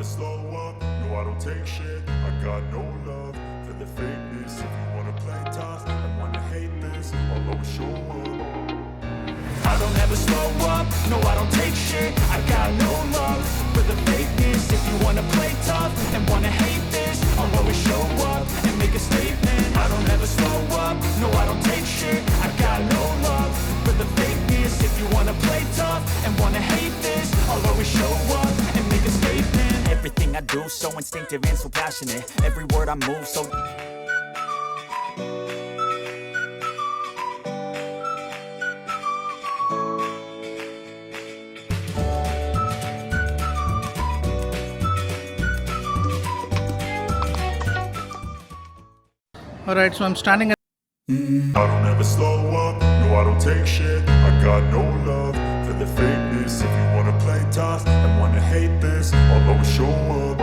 slow up, no I don't take shit. I got no love for the fakeness. If you wanna play tough and wanna hate this, I'll always show up. I don't ever slow up, no I don't take shit. I got no love for the fakeness. If you wanna play tough and wanna hate this, I'll always show up and make a statement. I don't ever slow up, no I don't take shit. I got no love for the fakeness. If you wanna play tough and wanna hate this, I'll always show up and make a statement. Everything I do so instinctive and so passionate. Every word I move so Alright, so I'm standing at I don't ever slow up, no I don't take shit. I got no love for the fakeness. If you wanna play tough and wanna hate this, I'll always show up.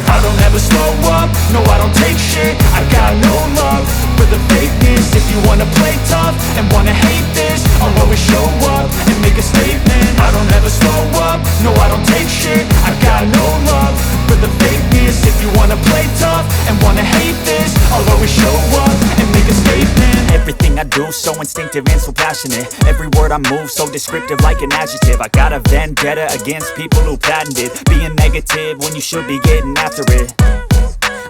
I don't ever slow up, no I don't take shit. I got no love for the fakeness. If you wanna play tough and wanna hate this, I'll always show up and make a statement. I don't ever slow up, no I don't take shit. I got no love for the fakeness. If you wanna play tough and wanna hate this, I'll always show up and make a statement. Everything I do so instinctive and so passionate. Every word I move so descriptive like an adjective. I got a vendetta against people who patented being negative when you should be getting after it.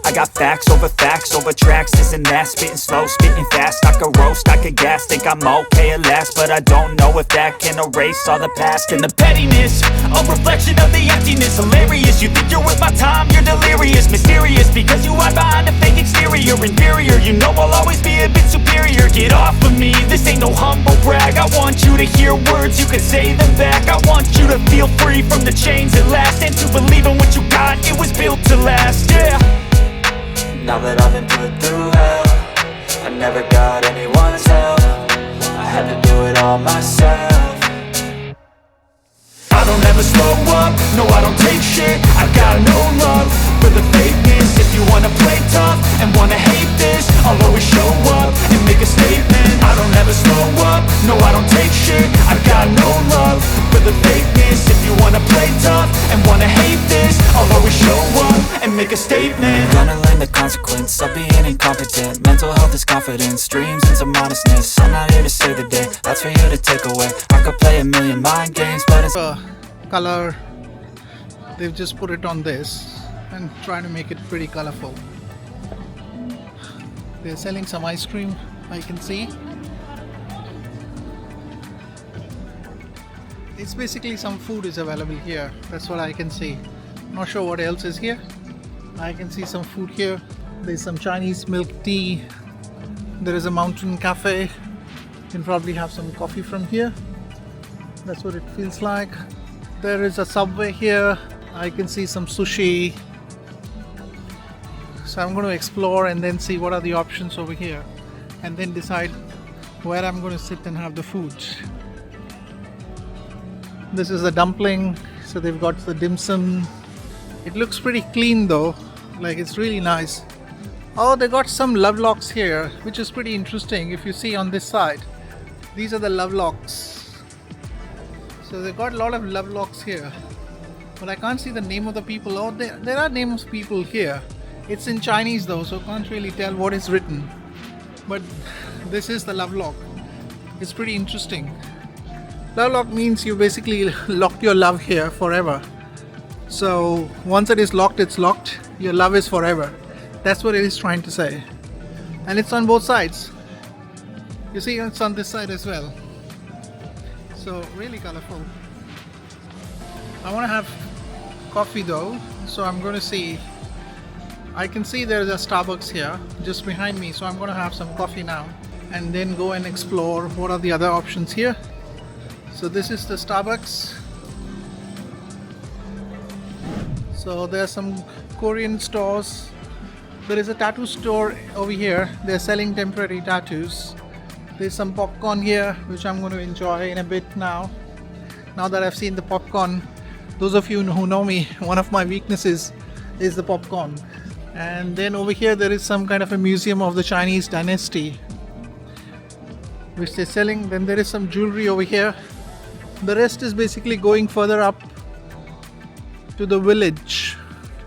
I got facts over tracks, this and that. Spitting slow, spitting fast. I could roast, I could gas. Think I'm okay at last, but I don't know if that can erase all the past. And the pettiness, a reflection of the emptiness. Hilarious, you think you're worth my time, you're delirious. Mysterious, because you hide behind a fake exterior. Inferior, you know I'll always be a bit superior. Get off of me, this ain't no humble brag. I want you to hear words, you can say them back. I want you to feel free from the chains at last, and to believe in what you got, it was built to last, yeah. Now that I've been put through hell, I never got anyone's help. I had to do it all myself. I don't ever slow up, no I don't take shit. I got no love for the fakeness. If you wanna play tough and wanna hate this, I'll always show up and make a statement. I don't ever slow up, no I don't take shit. I got no love for the fakeness. If you wanna play tough and wanna hate this, I'll always show up and make a statement. Gonna learn the consequence of being incompetent. Mental health is confidence, dreams and some honestness. I'm not here to save the day, that's for you to take away. I could play a million mind games, but it's color. They've just put it on this and trying to make it pretty colorful. They're selling some ice cream, I can see. It's basically some food is available here. That's what I can see. Not sure what else is here. I can see some food here. There's some Chinese milk tea. There is a mountain cafe. You can probably have some coffee from here. That's what it feels like. There is a subway here. I can see some sushi. So I'm going to explore and then see what are the options over here, and then decide where I'm going to sit and have the food. This is the dumpling. So they've got the dim sum. It looks pretty clean though, like it's really nice. Oh, they got some love locks here, which is pretty interesting. If you see on this side, these are the love locks. So they got a lot of love locks here, but I can't see the name of the people. Oh, there are names of people here. It's in Chinese though, so can't really tell what is written. But this is the love lock. It's pretty interesting. Love lock means you basically locked your love here forever. So once it is locked, it's locked. Your love is forever. That's what it is trying to say. And it's on both sides. You see, it's on this side as well. So really colorful. I want to have coffee though, so I'm going to see. I can see there's a Starbucks here just behind me, so I'm going to have some coffee now and then go and explore what are the other options here. So this is the Starbucks. So there's some Korean stores. There is a tattoo store over here. They're selling temporary tattoos. There's some popcorn here, which I'm going to enjoy in a bit now. Now that I've seen the popcorn, those of you who know me, one of my weaknesses is the popcorn. And then over here there is some kind of a museum of the Chinese dynasty, which they're selling. Then there is some jewelry over here. The rest is basically going further up. to the village.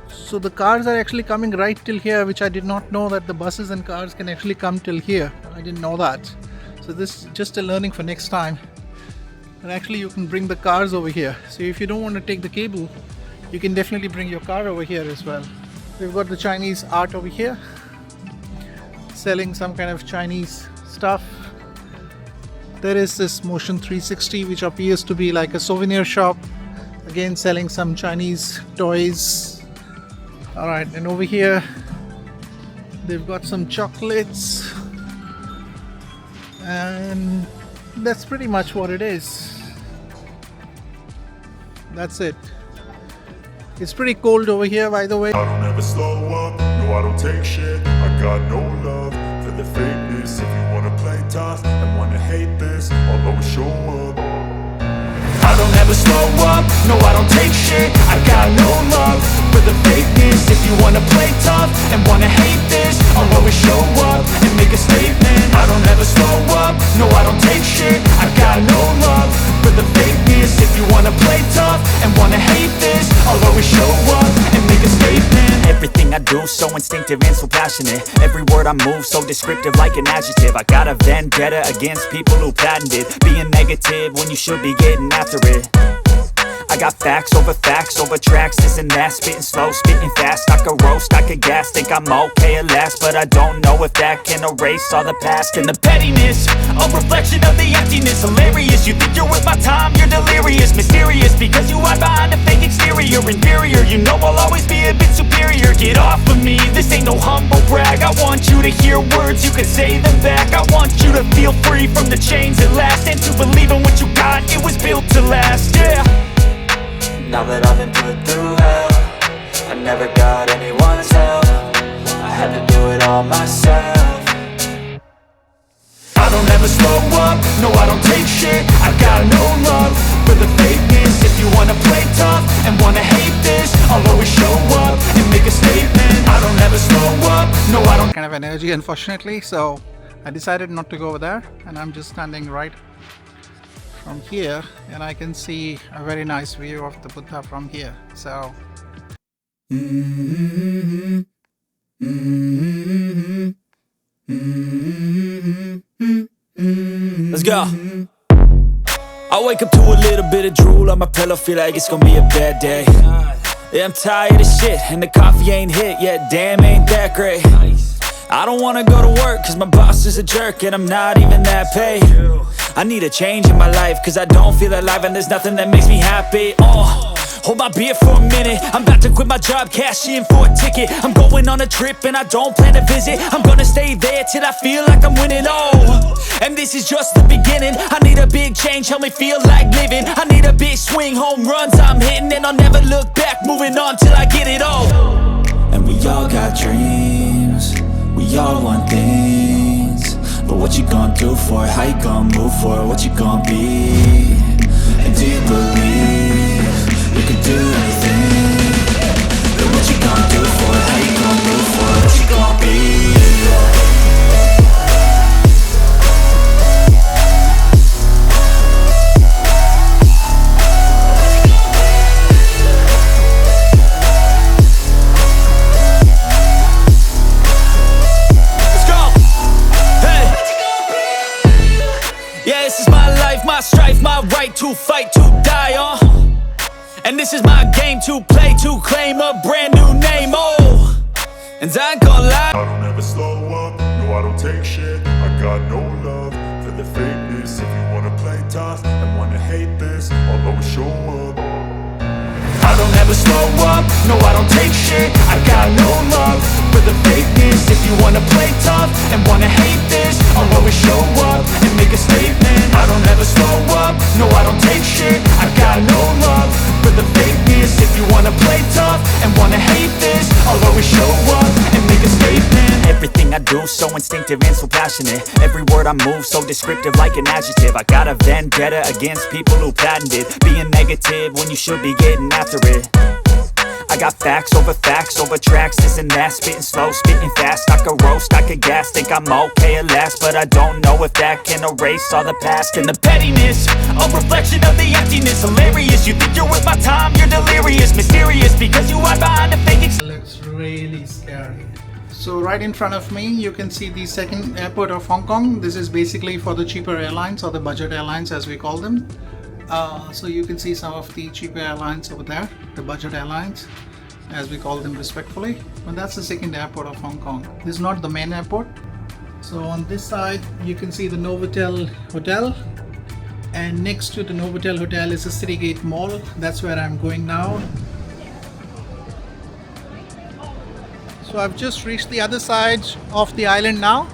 So the cars are actually coming right till here, which I did not know, that the buses and cars can actually come till here. I didn't know that. So this is just a learning for next time. And actually you can bring the cars over here. So if you don't want to take the cable, you can definitely bring your car over here as well. We've got the Chinese art over here, selling some kind of Chinese stuff. There is this Motion 360, which appears to be like a souvenir shop, again selling some Chinese toys. Alright, and over here they've got some chocolates, and that's pretty much what it is. That's it. It's pretty cold over here, by the way. I don't ever slow up, no I don't take shit. I got no love for the fakeness. If you wanna play tough and wanna hate this, I'll always show up. I don't ever slow up, no I don't take shit. I got no love for the fakeness. If you wanna play tough and wanna hate this, I'll always show up and make a statement. I don't ever slow up, no I don't take shit. I got no love for the fakeness. If you wanna play tough and wanna hate this, I'll always show up and make a statement. Everything I do so instinctive and so passionate. Every word I move so descriptive like an adjective. I got a vendetta against people who patented being negative when you should be getting after it. I got facts over tracks, this and that. Spitting slow, spitting fast. I could roast, I could gas. Think I'm okay at last, but I don't know if that can erase all the past. And the pettiness, a reflection of the emptiness. Hilarious, you think you're worth my time, you're delirious. Mysterious, because you hide behind a fake exterior. Inferior, you know I'll always be a bit superior. Get off of me, this ain't no humble brag. I want you to hear words, you can say them back. I want you to feel free from the chains at last, and to believe in what you got, it was built to last, yeah. Now that I've been put through hell, I never got anyone's help. I had to do it all myself. I don't ever slow up, no I don't take shit. I got no love for the fakeness. If you wanna play tough and wanna hate this, I'll always show up and make a statement. I don't ever slow up, no I don't. Kind of energy, unfortunately, so I decided not to go over there, and I'm just standing right from here, and I can see a very nice view of the Buddha from here. So let's go. I wake up to a little bit of drool on my pillow, feel like it's gonna be a bad day. Yeah, I'm tired of shit, and the coffee ain't hit yet, damn ain't that great. I don't wanna go to work, cause my boss is a jerk, and I'm not even that paid. I need a change in my life, cause I don't feel alive, and there's nothing that makes me happy. Hold my beer for a minute, I'm about to quit my job, cash in for a ticket. I'm going on a trip and I don't plan to visit. I'm gonna stay there till I feel like I'm winning, and this is just the beginning. I need a big change, help me feel like living. I need a big swing, home runs I'm hitting, and I'll never look back, moving on till I get it all. And we all got dreams, we all want things, but what you gonna do for it? How you gonna move for it? What you gonna be? And do you believe you can do anything? But what you gonna do for it? How you gonna move for it? What you gonna be? My strife, my right to fight, to die on. And this is my game to play, to claim a brand new name, and I ain't gonna lie, I don't ever slow up, no I don't take shit. I got no love for the fakeness. If you wanna play tough and wanna hate this, I'll always show up. I don't ever slow up, no I don't take shit. I got no love for the fakeness. If you wanna play tough and wanna hate this, I'll always show up and make a statement. I don't ever slow up, no I don't take shit. I got no love for the fakeness. If you wanna play tough and wanna hate this, I'll always show up and make a statement. Everything I do so instinctive and so passionate. Every word I move so descriptive like an adjective. I got a vendetta against people who patented being negative when you should be getting after it. I got facts over tracks, isn't that? Spitting slow, spitting fast, I could roast, I could gas. Think I'm okay at last, but I don't know if that can erase all the past. And the pettiness, a reflection of the emptiness. Hilarious, you think you're worth my time, you're delirious. Mysterious, because you hide behind a fake It looks really scary. So right in front of me you can see the second airport of Hong Kong. This is basically for the cheaper airlines, or the budget airlines as we call them. So you can see some of the cheaper airlines over there, the budget airlines as we call them respectfully. And that's the second airport of Hong Kong. This is not the main airport. So on this side you can see the Novotel Hotel, and next to the Novotel Hotel is the Citygate Mall. That's where I'm going now. So I've just reached the other side of the island now,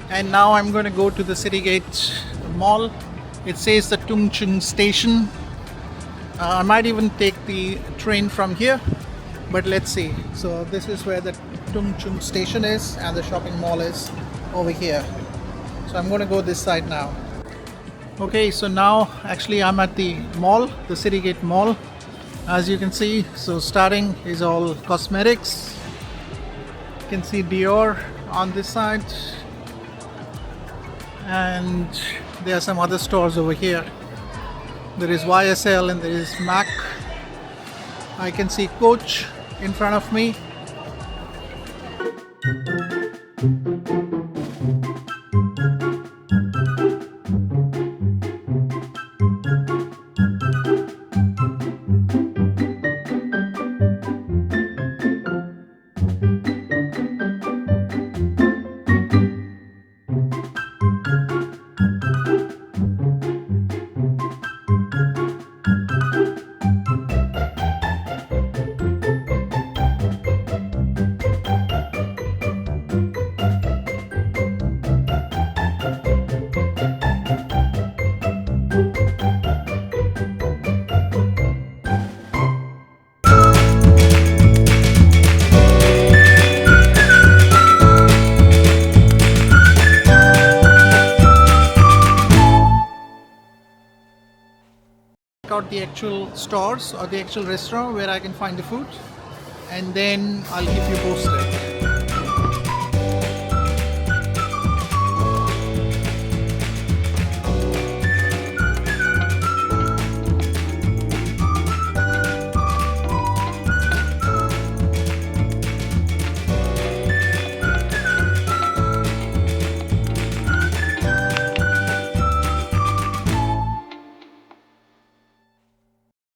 and now I'm going to go to the Citygate Mall. It says the Tung Chung station. I might even take the train from here, but let's see. So this is where the Tung Chung station is, and the shopping mall is over here. So I'm going to go this side now. Okay, so now actually I'm at the mall, the Citygate Mall, as you can see. So starting is all cosmetics. You can see Dior on this side, and there are some other stores over here. There is YSL and there is MAC. I can see Coach in front of me. Out the actual stores or the actual restaurant where I can find the food, and then I'll keep you posted.